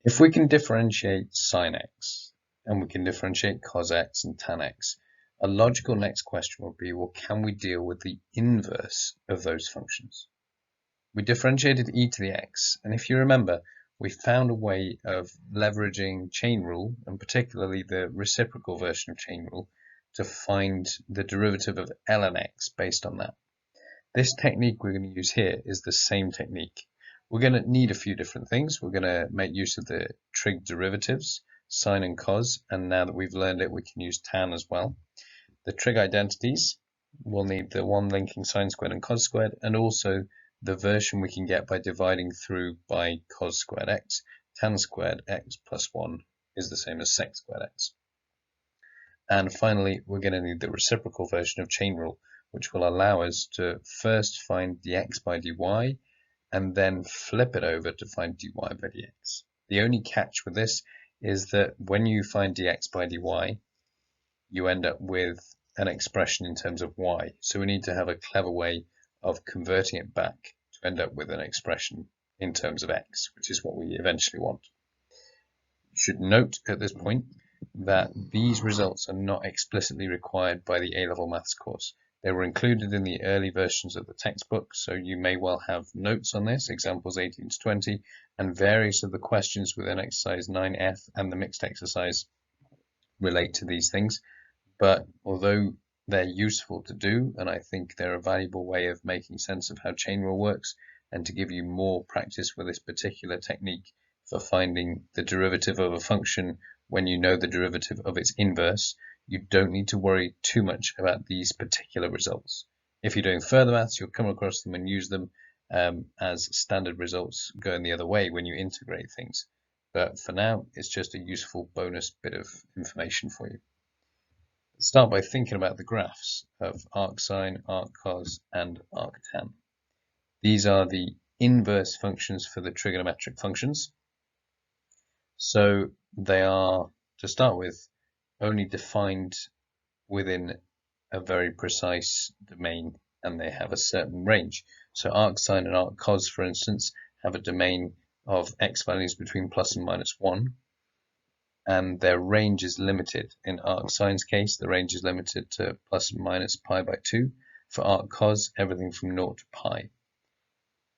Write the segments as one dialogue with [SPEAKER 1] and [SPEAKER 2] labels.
[SPEAKER 1] If we can differentiate sine x, and we can differentiate cos x and tan x, a logical next question will be, well, can we deal with the inverse of those functions? We differentiated e to the x, and if you remember, we found a way of leveraging chain rule, and particularly the reciprocal version of chain rule, to find the derivative of ln x based on that. This technique we're going to use here is the same technique. We're going to need a few different things. We're going to make use of the trig derivatives, sine and cos, and now that we've learned it, we can use tan as well. The trig identities, we'll need the one linking sine squared and cos squared, and also the version we can get by dividing through by cos squared x. Tan squared x plus 1 is the same as sec squared x. And finally, we're going to need the reciprocal version of chain rule, which will allow us to first find dx by dy, and then flip it over to find dy by dx. The only catch with this is that when you find dx by dy, you end up with an expression in terms of y. So we need to have a clever way of converting it back to end up with an expression in terms of x, which is what we eventually want. You should note at this point that these results are not explicitly required by the A-level maths course. They were included in the early versions of the textbook, so you may well have notes on this, examples 18 to 20, and various of the questions within exercise 9F and the mixed exercise relate to these things. But although they're useful to do, and I think they're a valuable way of making sense of how chain rule works, and to give you more practice with this particular technique for finding the derivative of a function when you know the derivative of its inverse, you don't need to worry too much about these particular results. If you're doing further maths, you'll come across them and use them as standard results going the other way when you integrate things. But for now, it's just a useful bonus bit of information for you. Let's start by thinking about the graphs of arcsine, arccos, and arctan. These are the inverse functions for the trigonometric functions. So they are, to start with, only defined within a very precise domain, and they have a certain range. So arcsine and arccos, for instance, have a domain of x values between plus and minus 1, and their range is limited. In arcsine's case, the range is limited to plus and minus pi by 2. For arccos, everything from 0 to pi.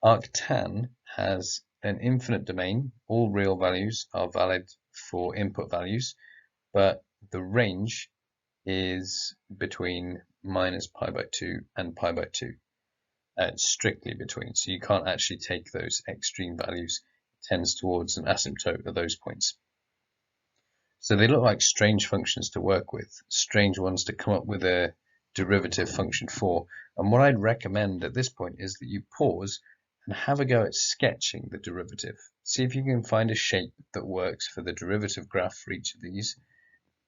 [SPEAKER 1] Arctan has an infinite domain. All real values are valid for input values, but the range is between minus pi by 2 and pi by 2. Strictly between, so you can't actually take those extreme values. It tends towards an asymptote at those points. So they look like strange functions to work with, strange ones to come up with a derivative function for. And what I'd recommend at this point is that you pause and have a go at sketching the derivative. See if you can find a shape that works for the derivative graph for each of these.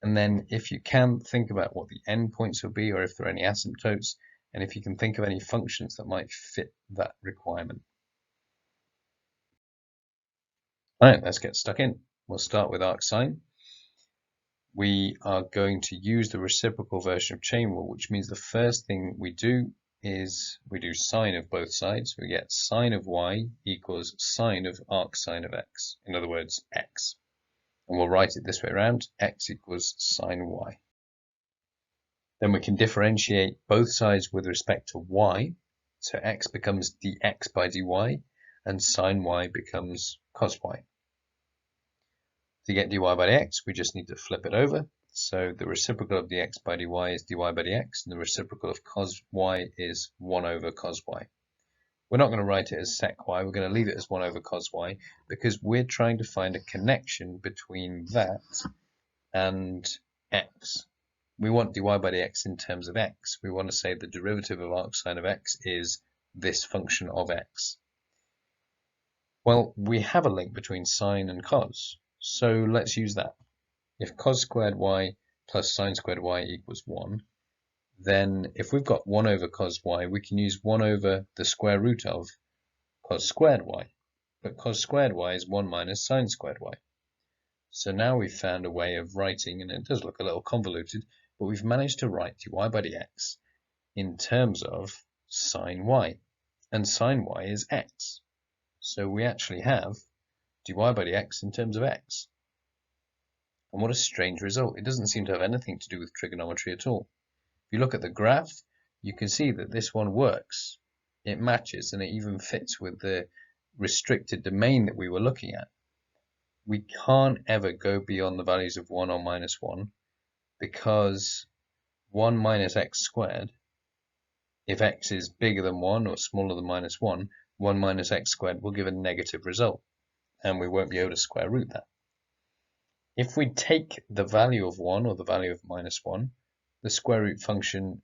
[SPEAKER 1] And then if you can, think about what the endpoints will be, or if there are any asymptotes, and if you can think of any functions that might fit that requirement. All right, let's get stuck in. We'll start with arcsine. We are going to use the reciprocal version of chain rule, which means the first thing we do is we do sine of both sides. We get sine of y equals sine of arcsine of x, in other words, x. And we'll write it this way around, x equals sine y. Then we can differentiate both sides with respect to y. So x becomes dx by dy, and sine y becomes cos y. To get dy by dx, we just need to flip it over. So the reciprocal of dx by dy is dy by dx, and the reciprocal of cos y is 1 over cos y. We're not going to write it as sec y, we're going to leave it as 1 over cos y, because we're trying to find a connection between that and x. We want dy by dx in terms of x. We want to say the derivative of arcsine of x is this function of x. Well, we have a link between sine and cos, so let's use that. If cos squared y plus sine squared y equals 1, then if we've got 1 over cos y, we can use 1 over the square root of cos squared y. But cos squared y is 1 minus sine squared y. So now we've found a way of writing, and it does look a little convoluted, but we've managed to write dy by dx in terms of sine y. And sine y is x. So we actually have dy by dx in terms of x. And what a strange result. It doesn't seem to have anything to do with trigonometry at all. If you look at the graph, you can see that this one works. It matches, and it even fits with the restricted domain that we were looking at. We can't ever go beyond the values of 1 or minus 1, because 1 minus x squared, if x is bigger than 1 or smaller than minus 1, 1 minus x squared will give a negative result, and we won't be able to square root that. If we take the value of 1 or the value of minus 1, the square root function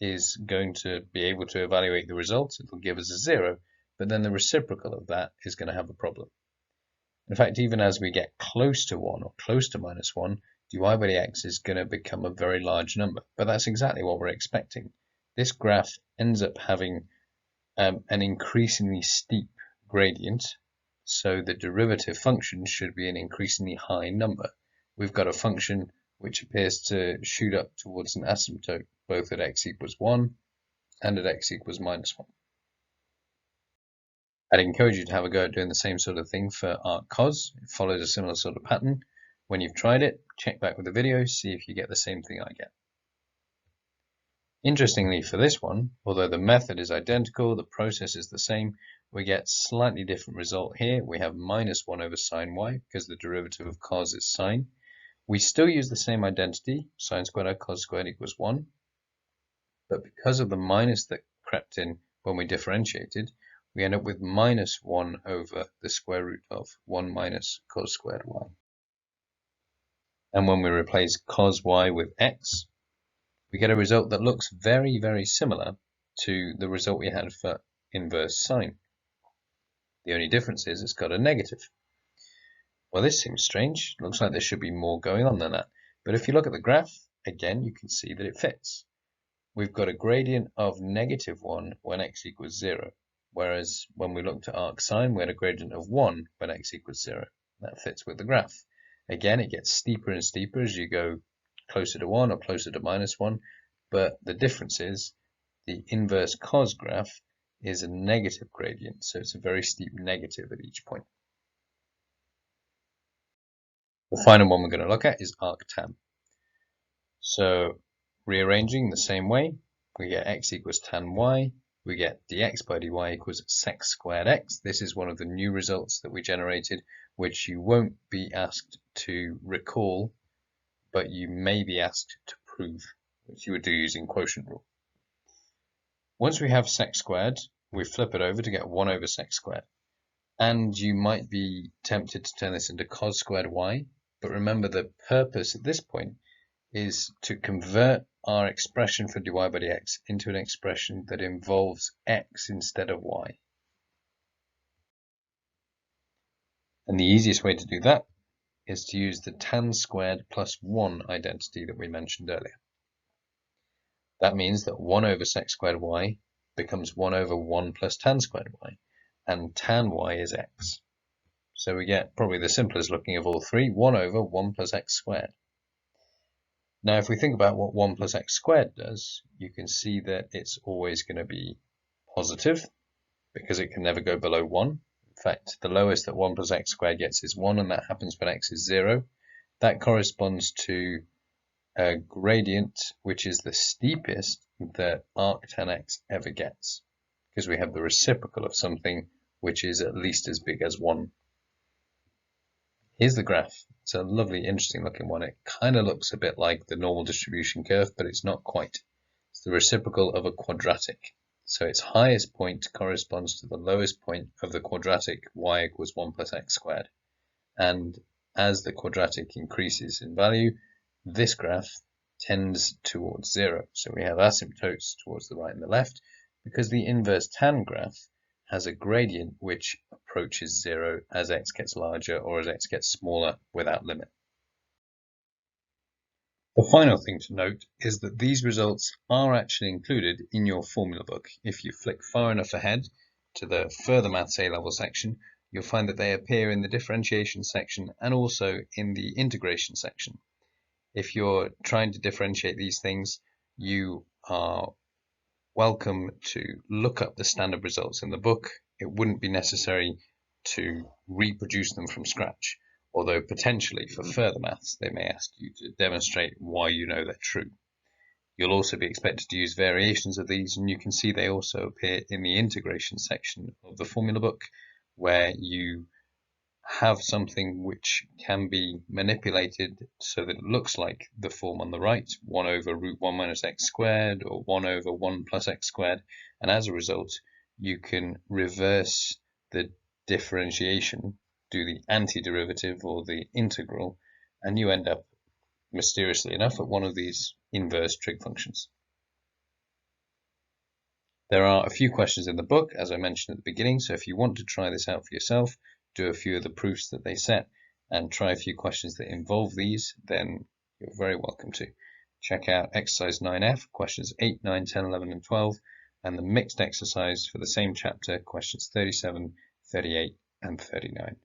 [SPEAKER 1] is going to be able to evaluate the result. It will give us a 0, but then the reciprocal of that is going to have a problem. In fact, even as we get close to 1 or close to minus 1, dy by dx is going to become a very large number. But that's exactly what we're expecting. This graph ends up having an increasingly steep gradient, so the derivative function should be an increasingly high number. We've got a function which appears to shoot up towards an asymptote, both at x equals 1 and at x equals minus 1. I'd encourage you to have a go at doing the same sort of thing for arc cos. It follows a similar sort of pattern. When you've tried it, check back with the video, see if you get the same thing I get. Interestingly for this one, although the method is identical, the process is the same, we get slightly different result here. We have minus 1 over sine y, because the derivative of cos is sine. We still use the same identity, sine squared over cos squared equals 1, but because of the minus that crept in when we differentiated, we end up with minus 1 over the square root of 1 minus cos squared y. And when we replace cos y with x, we get a result that looks very, very similar to the result we had for inverse sine. The only difference is it's got a negative. Well, this seems strange. Looks like there should be more going on than that. But if you look at the graph, again, you can see that it fits. We've got a gradient of negative 1 when x equals 0, whereas when we looked at arc sine, we had a gradient of 1 when x equals 0. That fits with the graph. Again, it gets steeper and steeper as you go closer to 1 or closer to minus 1, but the difference is the inverse cos graph is a negative gradient, so it's a very steep negative at each point. The final one we're going to look at is arctan. So rearranging the same way, we get x equals tan y, we get dx by dy equals sec squared x. This is one of the new results that we generated, which you won't be asked to recall, but you may be asked to prove, which you would do using quotient rule. Once we have sec squared, we flip it over to get 1 over sec squared. And you might be tempted to turn this into cos squared y, but remember the purpose at this point is to convert our expression for dy by dx into an expression that involves x instead of y. And the easiest way to do that is to use the tan squared plus 1 identity that we mentioned earlier. That means that 1 over sec squared y becomes 1 over 1 plus tan squared y, and tan y is x. So we get probably the simplest looking of all three, 1 over 1 plus x squared. Now if we think about what 1 plus x squared does, you can see that it's always going to be positive, because it can never go below 1. In fact, the lowest that 1 plus x squared gets is 1, and that happens when x is 0. That corresponds to a gradient which is the steepest that arctan x ever gets, because we have the reciprocal of something which is at least as big as 1. Here's the graph. It's a lovely, interesting looking one. It kind of looks a bit like the normal distribution curve, but it's not quite. It's the reciprocal of a quadratic. So its highest point corresponds to the lowest point of the quadratic y equals 1 plus x squared. And as the quadratic increases in value, this graph tends towards 0. So we have asymptotes towards the right and the left, because the inverse tan graph has a gradient which approaches 0 as x gets larger or as x gets smaller without limit. The final thing to note is that these results are actually included in your formula book. If you flick far enough ahead to the further maths A-level section, you'll find that they appear in the differentiation section and also in the integration section. If you're trying to differentiate these things, you are welcome to look up the standard results in the book. It wouldn't be necessary to reproduce them from scratch, although potentially for further maths they may ask you to demonstrate why you know they're true. You'll also be expected to use variations of these, and you can see they also appear in the integration section of the formula book, where you have something which can be manipulated so that it looks like the form on the right, 1 over root 1 minus x squared, or 1 over 1 plus x squared, and as a result you can reverse the differentiation, do the antiderivative or the integral, and you end up, mysteriously enough, at one of these inverse trig functions. There are a few questions in the book, as I mentioned at the beginning, so if you want to try this out for yourself, do a few of the proofs that they set, and try a few questions that involve these, then you're very welcome to. Check out exercise 9F, questions 8, 9, 10, 11, and 12, and the mixed exercise for the same chapter, questions 37, 38, and 39.